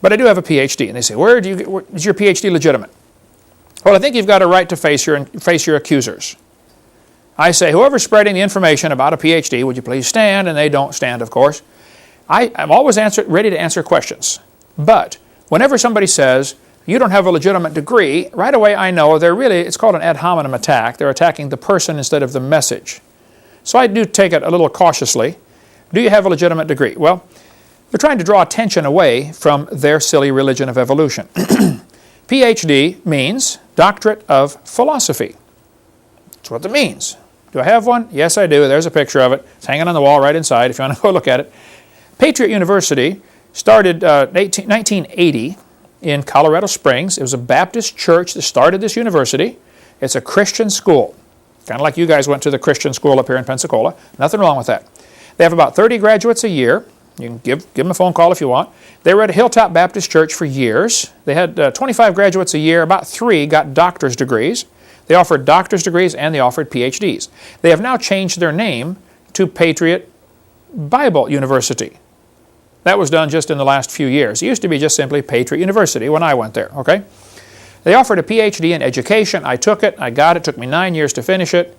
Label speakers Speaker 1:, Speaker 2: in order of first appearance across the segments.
Speaker 1: but I do have a PhD. And they say, is your PhD legitimate? Well, I think you've got a right to face your accusers. I say, whoever's spreading the information about a PhD, would you please stand? And they don't stand, of course. I'm always ready to answer questions. But whenever somebody says, you don't have a legitimate degree, right away I know it's called an ad hominem attack. They're attacking the person instead of the message. So I do take it a little cautiously. Do you have a legitimate degree? Well, they're trying to draw attention away from their silly religion of evolution. PhD means Doctorate of Philosophy. That's what it means. Do I have one? Yes, I do. There's a picture of it. It's hanging on the wall right inside if you want to go look at it. Patriot University started 1980 in Colorado Springs. It was a Baptist church that started this university. It's a Christian school. Kind of like you guys went to the Christian school up here in Pensacola. Nothing wrong with that. They have about 30 graduates a year. You can give them a phone call if you want. They were at Hilltop Baptist Church for years. They had 25 graduates a year. About 3 got doctor's degrees. They offered doctor's degrees and they offered PhDs. They have now changed their name to Patriot Bible University. That was done just in the last few years. It used to be just simply Patriot University when I went there, okay? They offered a PhD in education. I took it. I got it. It took me 9 years to finish it.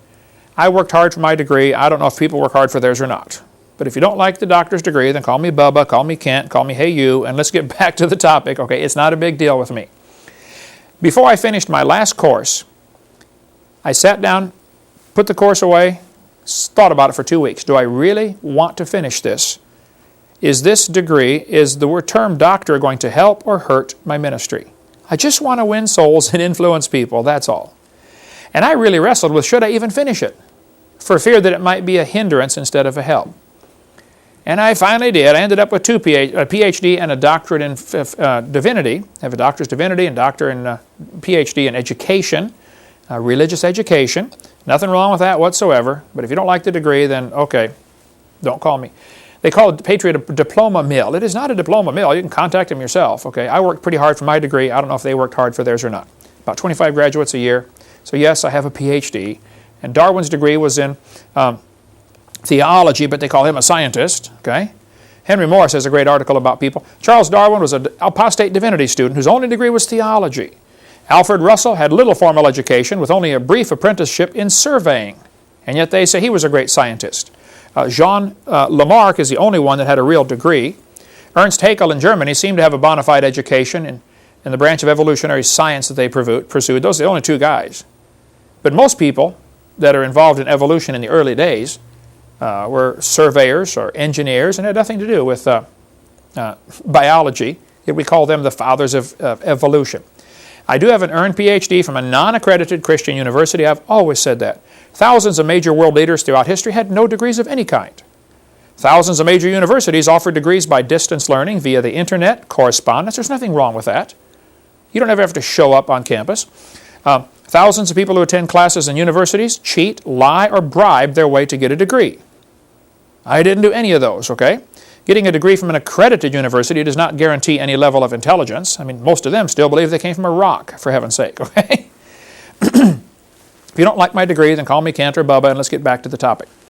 Speaker 1: I worked hard for my degree. I don't know if people work hard for theirs or not. But if you don't like the doctor's degree, then call me Bubba, call me Kent, call me Hey You, and let's get back to the topic, okay? It's not a big deal with me. Before I finished my last course, I sat down, put the course away, thought about it for 2 weeks. Do I really want to finish this? Is this degree, is the term doctor going to help or hurt my ministry? I just want to win souls and influence people, that's all. And I really wrestled with, should I even finish it? For fear that it might be a hindrance instead of a help. And I finally did. I ended up with a PhD and a doctorate in divinity. I have a doctor's divinity and doctor in PhD in education, religious education. Nothing wrong with that whatsoever. But if you don't like the degree, then okay, don't call me. They call it Patriot a diploma mill. It is not a diploma mill. You can contact them yourself. Okay, I worked pretty hard for my degree. I don't know if they worked hard for theirs or not. About 25 graduates a year. So yes, I have a PhD. And Darwin's degree was in theology, but they call him a scientist. Okay, Henry Morris has a great article about people. Charles Darwin was an apostate divinity student whose only degree was theology. Alfred Russell had little formal education with only a brief apprenticeship in surveying, and yet they say he was a great scientist. Jean Lamarck is the only one that had a real degree. Ernst Haeckel in Germany seemed to have a bona fide education in the branch of evolutionary science that they pursued. Those are the only 2 guys. But most people that are involved in evolution in the early days were surveyors or engineers and had nothing to do with biology. Yet we call them the fathers of evolution. I do have an earned PhD from a non-accredited Christian university. I've always said that. Thousands of major world leaders throughout history had no degrees of any kind. Thousands of major universities offer degrees by distance learning via the internet, correspondence. There's nothing wrong with that. You don't ever have to show up on campus. Thousands of people who attend classes in universities cheat, lie, or bribe their way to get a degree. I didn't do any of those, okay? Getting a degree from an accredited university does not guarantee any level of intelligence. I mean, most of them still believe they came from a rock, for heaven's sake, okay? If you don't like my degree, then call me Kent or Bubba, and let's get back to the topic.